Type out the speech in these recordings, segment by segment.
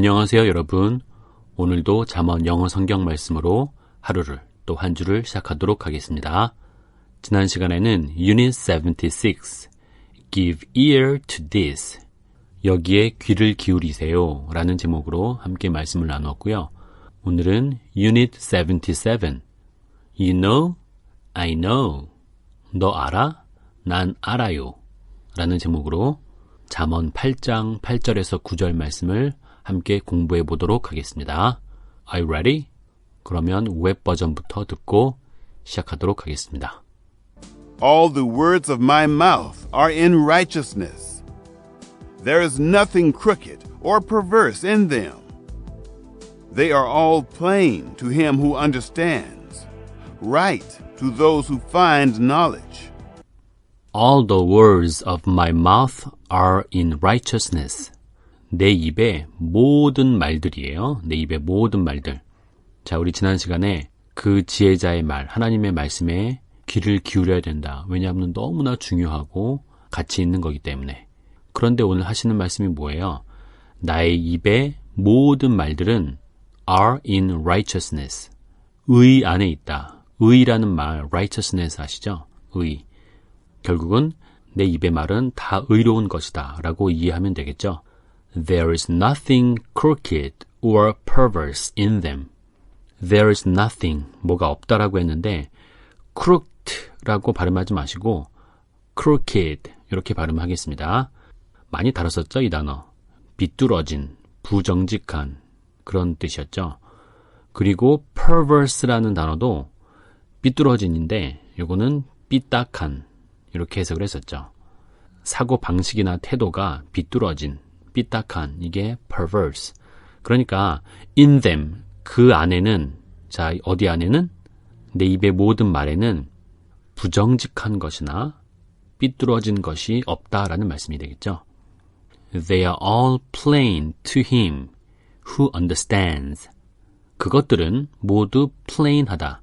안녕하세요, 여러분. 오늘도 잠언 영어 성경 말씀으로 하루를 또 한 주를 시작하도록 하겠습니다. 지난 시간에는 Unit 76, Give ear to this, 여기에 귀를 기울이세요 라는 제목으로 함께 말씀을 나누었고요. 오늘은 Unit 77, You know, I know, 너 알아? 난 알아요 라는 제목으로 잠언 8장 8절에서 9절 말씀을 함께 공부해 보도록 하겠습니다. Are you ready? 그러면 웹 버전부터 듣고 시작하도록 하겠습니다. All the words of my mouth are in righteousness. There is nothing crooked or perverse in them. They are all plain to him who understands, right to those who find knowledge. All the words of my mouth are in righteousness. 내 입의 모든 말들이에요. 내 입의 모든 말들. 자, 우리 지난 시간에 그 지혜자의 말, 하나님의 말씀에 귀를 기울여야 된다. 왜냐하면 너무나 중요하고 가치 있는 거기 때문에. 그런데 오늘 하시는 말씀이 뭐예요? 나의 입의 모든 말들은 are in righteousness. 의 안에 있다. 의라는 말, righteousness 아시죠? 의. 결국은 내 입의 말은 다 의로운 것이다 라고 이해하면 되겠죠. There is nothing crooked or perverse in them. There is nothing, 뭐가 없다라고 했는데 crooked라고 발음하지 마시고 crooked 이렇게 발음하겠습니다. 많이 다뤘었죠, 이 단어. 비뚤어진, 부정직한 그런 뜻이었죠. 그리고 perverse라는 단어도 삐뚤어진인데 요거는 삐딱한 이렇게 해석을 했었죠. 사고 방식이나 태도가 비뚤어진, 삐딱한, 이게 perverse. 그러니까 in them, 그 안에는, 자, 어디 안에는? 내 입의 모든 말에는 부정직한 것이나 삐뚤어진 것이 없다라는 말씀이 되겠죠. They are all plain to him who understands. 그것들은 모두 plain하다.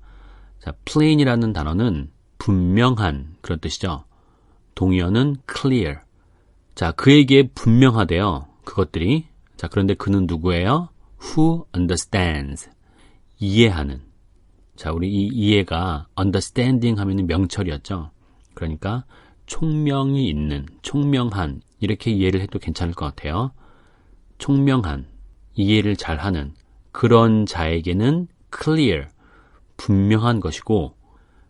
자, plain이라는 단어는 분명한 그런 뜻이죠. 동의어는 clear. 자, 그에게 분명하대요. 그것들이. 자, 그런데 그는 누구예요? Who understands. 이해하는. 자, 우리 이 이해가 understanding 하면은 명철이었죠. 그러니까 총명이 있는, 총명한 이렇게 이해를 해도 괜찮을 것 같아요. 총명한, 이해를 잘하는 그런 자에게는 clear, 분명한 것이고,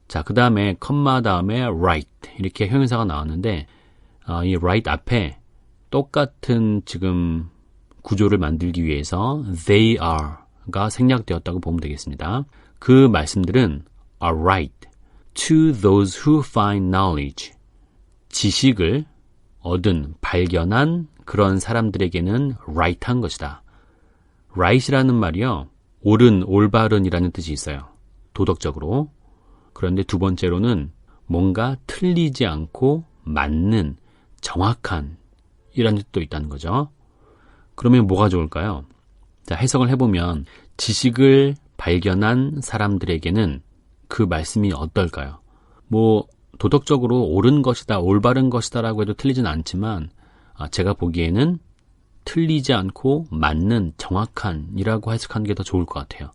자, 그 다음에 컴마 다음에 right 이렇게 형용사가 나왔는데 이 right 앞에 똑같은 지금 구조를 만들기 위해서 they are가 생략되었다고 보면 되겠습니다. 그 말씀들은 are right to those who find knowledge. 지식을 얻은, 발견한 그런 사람들에게는 right한 것이다. right이라는 말이요, 옳은, 올바른이라는 뜻이 있어요. 도덕적으로. 그런데 두 번째로는 뭔가 틀리지 않고 맞는, 정확한 이라는 뜻도 있다는 거죠. 그러면 뭐가 좋을까요? 자, 해석을 해보면 지식을 발견한 사람들에게는 그 말씀이 어떨까요? 뭐 도덕적으로 옳은 것이다, 올바른 것이다 라고 해도 틀리진 않지만 제가 보기에는 틀리지 않고 맞는, 정확한 이라고 해석하는 게 더 좋을 것 같아요.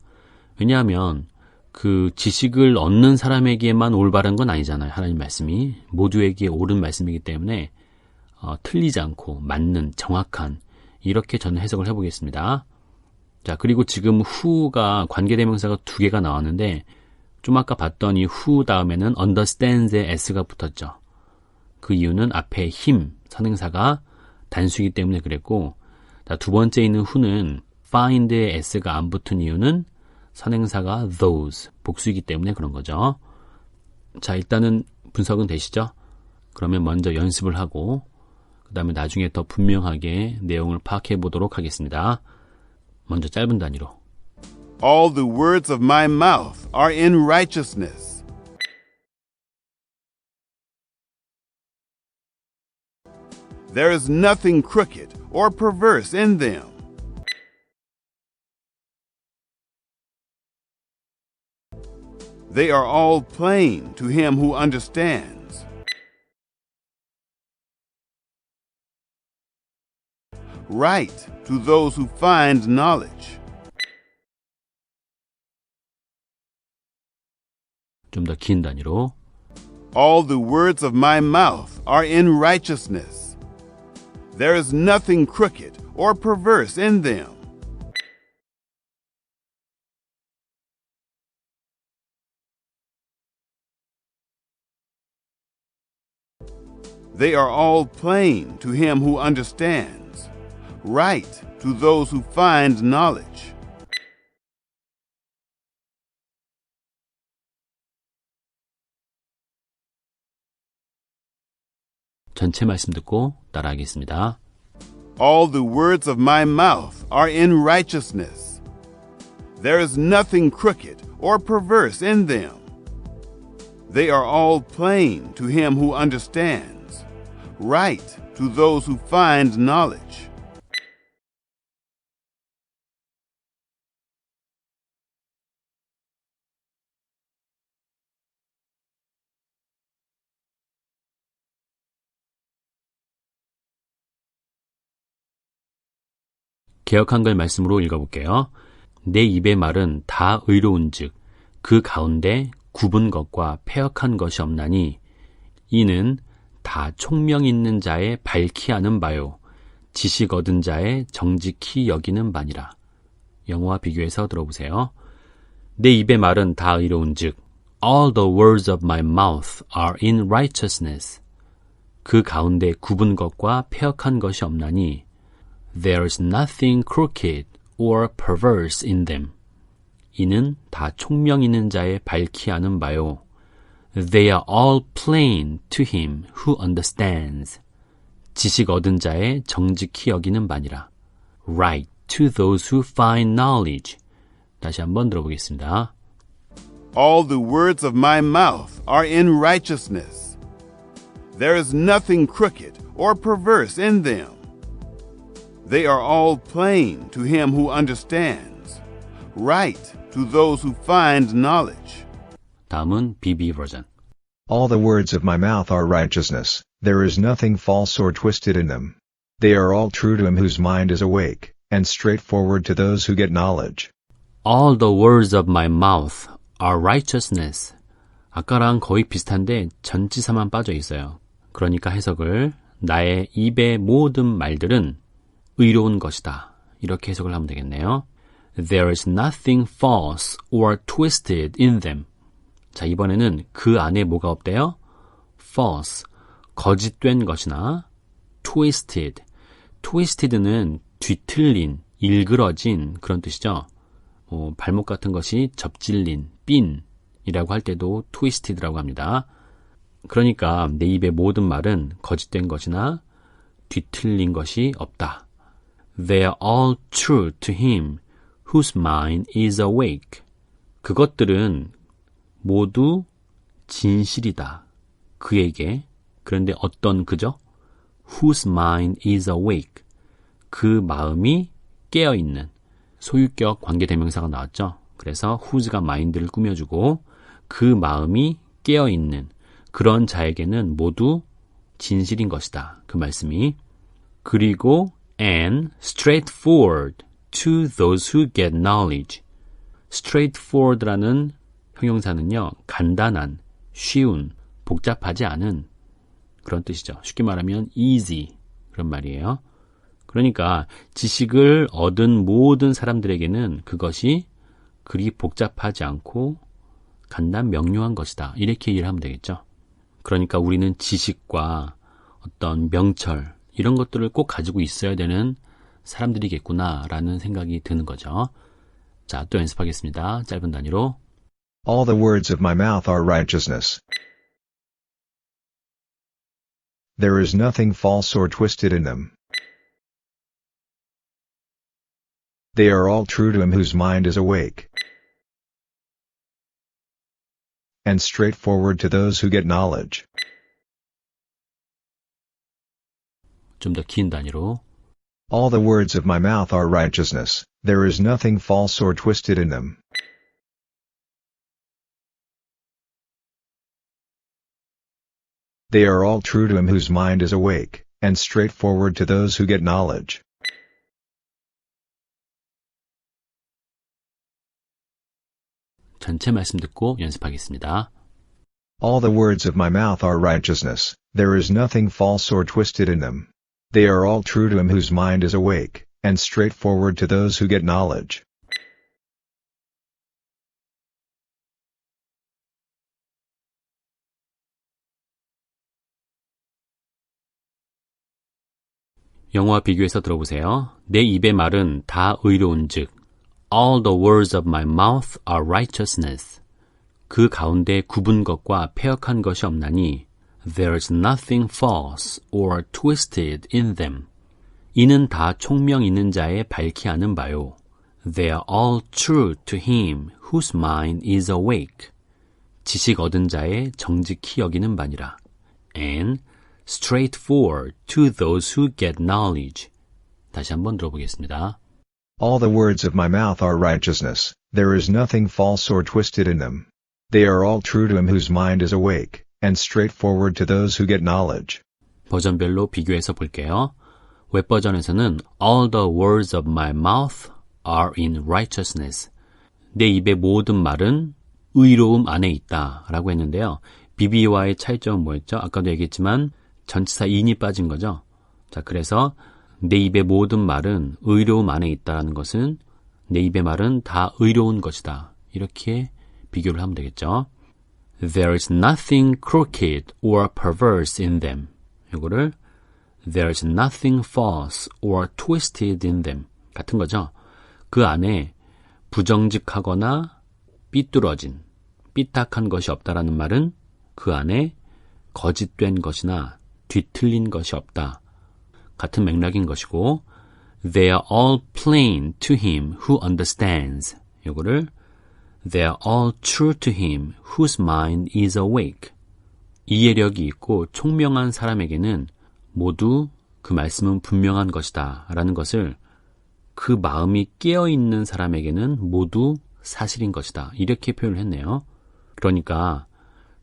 왜냐하면 그 지식을 얻는 사람에게만 올바른 건 아니잖아요. 하나님 말씀이 모두에게 옳은 말씀이기 때문에 틀리지 않고 맞는, 정확한 이렇게 저는 해석을 해보겠습니다. 자, 그리고 지금 who가 관계대명사가 두 개가 나왔는데 좀 아까 봤던 이 who 다음에는 understands에 s가 붙었죠. 그 이유는 앞에 him, 선행사가 단수이기 때문에 그랬고, 자, 두 번째 있는 who는 find에 s가 안 붙은 이유는 선행사가 those, 복수이기 때문에 그런 거죠. 자, 일단은 분석은 되시죠? 그러면 먼저 연습을 하고 그 다음에 나중에 더 분명하게 내용을 파악해 보도록 하겠습니다. 먼저 짧은 단위로. All the words of my mouth are in righteousness. There is nothing crooked or perverse in them. They are all plain to him who understands, right to those who find knowledge. 좀 더 긴 단위로. All the words of my mouth are in righteousness. There is nothing crooked or perverse in them. They are all plain to him who understands, right to those who find knowledge. 전체 말씀 듣고 따라하겠습니다. All the words of my mouth are in righteousness. There is nothing crooked or perverse in them. They are all plain to him who understands, right to those who find knowledge. 개역 한글 말씀으로 읽어볼게요. 내 입의 말은 다 의로운즉 그 가운데 굽은 것과 패역한 것이 없나니 이는 다 총명 있는 자의 밝히 아는 바요 지식 얻은 자의 정직히 여기는 바니라. 영어와 비교해서 들어보세요. 내 입의 말은 다 의로운즉 All the words of my mouth are in righteousness. 그 가운데 굽은 것과 패역한 것이 없나니 There is nothing crooked or perverse in them. 이는 다 총명 있는 자의 밝히 아는 바요. They are all plain to him who understands. 지식 얻은 자의 정직히 여기는 바니라. Right to those who find knowledge. 다시 한번 들어보겠습니다. All the words of my mouth are in righteousness. There is nothing crooked or perverse in them. They are all plain to him who understands, right to those who find knowledge. 다음은 BB 버전. All the words of my mouth are righteousness, there is nothing false or twisted in them. They are all true to him whose mind is awake, and straightforward to those who get knowledge. All the words of my mouth are righteousness. 아까랑 거의 비슷한데 전치사만 빠져 있어요. 그러니까 해석을 나의 입의 모든 말들은 의로운 것이다. 이렇게 해석을 하면 되겠네요. There is nothing false or twisted in them. 자, 이번에는 그 안에 뭐가 없대요? false, 거짓된 것이나 twisted. twisted는 뒤틀린, 일그러진 그런 뜻이죠. 발목 같은 것이 접질린, 삔이라고 할 때도 twisted라고 합니다. 그러니까 내 입의 모든 말은 거짓된 것이나 뒤틀린 것이 없다. They are all true to him whose mind is awake. 그것들은 모두 진실이다. 그에게. 그런데 어떤 그죠? Whose mind is awake. 그 마음이 깨어있는. 소유격 관계대명사가 나왔죠. 그래서 whose가 mind를 꾸며주고 그 마음이 깨어있는 그런 자에게는 모두 진실인 것이다. 그 말씀이. 그리고 and straightforward to those who get knowledge. straightforward라는 형용사는요, 간단한, 쉬운, 복잡하지 않은 그런 뜻이죠. 쉽게 말하면 easy 그런 말이에요. 그러니까 지식을 얻은 모든 사람들에게는 그것이 그리 복잡하지 않고 간단 명료한 것이다. 이렇게 이해를 하면 되겠죠. 그러니까 우리는 지식과 어떤 명철 이런 것들을 꼭 가지고 있어야 되는 사람들이겠구나라는 생각이 드는 거죠. 자, 또 연습하겠습니다. 짧은 단위로. All the words of my mouth are righteousness. There is nothing false or twisted in them. They are all true to him whose mind is awake, and straightforward to those who get knowledge. 좀 더 긴 단위로. All the words of my mouth are righteousness, there is nothing false or twisted in them. They are all true to him whose mind is awake, and straightforward to those who get knowledge. 전체 말씀 듣고 연습하겠습니다. All the words of my mouth are righteousness, there is nothing false or twisted in them. They are all true to him whose mind is awake, and straightforward to those who get knowledge. 영어와 비교해서 들어보세요. 내 입의 말은 다 의로운즉 All the words of my mouth are righteousness. 그 가운데 굽은 것과 패역한 것이 없나니 There is nothing false or twisted in them. 이는 다 총명 있는 자의 밝히 아는 바요. They are all true to him whose mind is awake. 지식 얻은 자의 정직히 여기는 바니라. And straightforward to those who get knowledge. 다시 한번 들어보겠습니다. All the words of my mouth are righteousness, there is nothing false or twisted in them. They are all true to him whose mind is awake, and straightforward to those who get knowledge. 버전별로 비교해서 볼게요. 웹버전에서는 All the words of my mouth are in righteousness. 내 입의 모든 말은 의로움 안에 있다 라고 했는데요. BB와의 차이점은 뭐였죠? 아까도 얘기했지만 전치사 in이 빠진 거죠. 자, 그래서 내 입의 모든 말은 의로움 안에 있다라는 것은 내 입의 말은 다 의로운 것이다. 이렇게 비교를 하면 되겠죠. There is nothing crooked or perverse in them. 이거를 There is nothing false or twisted in them. 같은 거죠. 그 안에 부정직하거나 삐뚤어진, 삐딱한 것이 없다라는 말은 그 안에 거짓된 것이나 뒤틀린 것이 없다. 같은 맥락인 것이고 They are all plain to him who understands. 이거를 They are all true to him whose mind is awake. 이해력이 있고 총명한 사람에게는 모두 그 말씀은 분명한 것이다 라는 것을 그 마음이 깨어있는 사람에게는 모두 사실인 것이다. 이렇게 표현을 했네요. 그러니까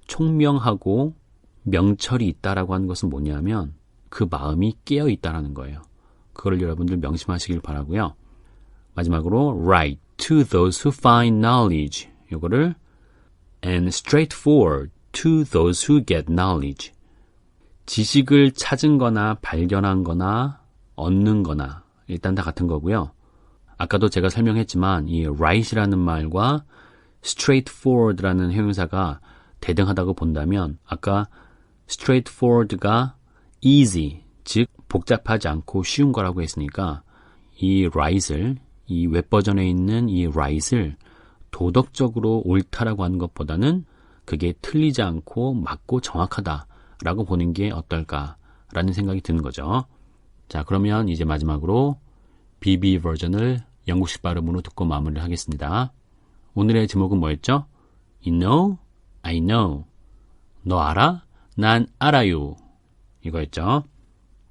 총명하고 명철이 있다라고 하는 것은 뭐냐면 그 마음이 깨어있다라는 거예요. 그걸 여러분들 명심하시길 바라고요. 마지막으로 right to those who find knowledge. 이거를 and straightforward to those who get knowledge. 지식을 찾은 거나 발견한 거나 얻는 거나 일단 다 같은 거고요. 아까도 제가 설명했지만 이 right이라는 말과 straightforward라는 형용사가 대등하다고 본다면 아까 straightforward가 easy, 즉 복잡하지 않고 쉬운 거라고 했으니까 이 right을, 이 웹버전에 있는 이 right을 도덕적으로 옳다라고 하는 것보다는 그게 틀리지 않고 맞고 정확하다라고 보는 게 어떨까라는 생각이 드는 거죠. 자, 그러면 이제 마지막으로 BB 버전을 영국식 발음으로 듣고 마무리를 하겠습니다. 오늘의 제목은 뭐였죠? You know, I know. 너 알아? 난 알아요. 이거였죠.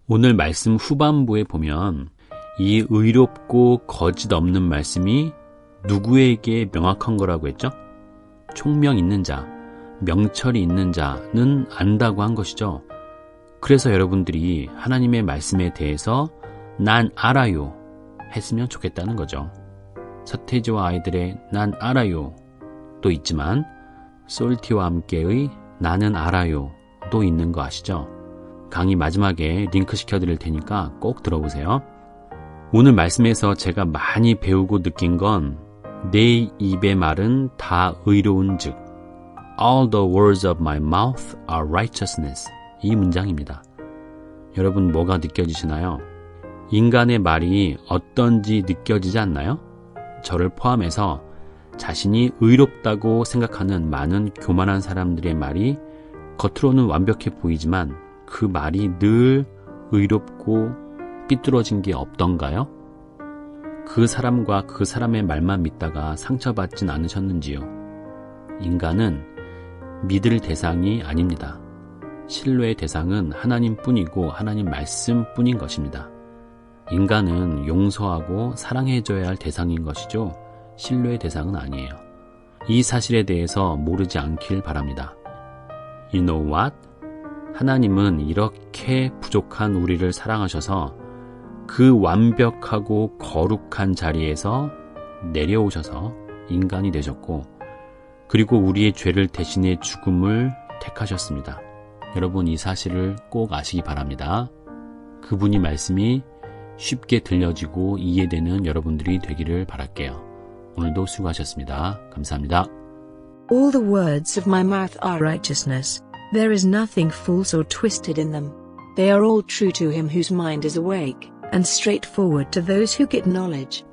오늘 말씀 후반부에 보면 이 의롭고 거짓 없는 말씀이 누구에게 명확한 거라고 했죠? 총명 있는 자, 명철이 있는 자는 안다고 한 것이죠. 그래서 여러분들이 하나님의 말씀에 대해서 난 알아요 했으면 좋겠다는 거죠. 서태지와 아이들의 난 알아요 도 있지만 솔티와 함께의 나는 알아요 도 있는 거 아시죠? 강의 마지막에 링크 시켜드릴 테니까 꼭 들어보세요. 오늘 말씀에서 제가 많이 배우고 느낀 건 내 입의 말은 다 의로운 즉 All the words of my mouth are righteousness. 이 문장입니다. 여러분 뭐가 느껴지시나요? 인간의 말이 어떤지 느껴지지 않나요? 저를 포함해서 자신이 의롭다고 생각하는 많은 교만한 사람들의 말이 겉으로는 완벽해 보이지만 그 말이 늘 의롭고 삐뚤어진 게 없던가요? 그 사람과 그 사람의 말만 믿다가 상처받진 않으셨는지요? 인간은 믿을 대상이 아닙니다. 신뢰의 대상은 하나님뿐이고 하나님 말씀뿐인 것입니다. 인간은 용서하고 사랑해줘야 할 대상인 것이죠. 신뢰의 대상은 아니에요. 이 사실에 대해서 모르지 않길 바랍니다. You know what? 하나님은 이렇게 부족한 우리를 사랑하셔서 그 완벽하고 거룩한 자리에서 내려오셔서 인간이 되셨고 그리고 우리의 죄를 대신해 죽음을 택하셨습니다. 여러분 이 사실을 꼭 아시기 바랍니다. 그분이 말씀이 쉽게 들려지고 이해되는 여러분들이 되기를 바랄게요. 오늘도 수고하셨습니다. 감사합니다. All the words of my mouth are righteousness. There is nothing false or twisted in them. They are all true to him whose mind is awake, and straightforward to those who get knowledge.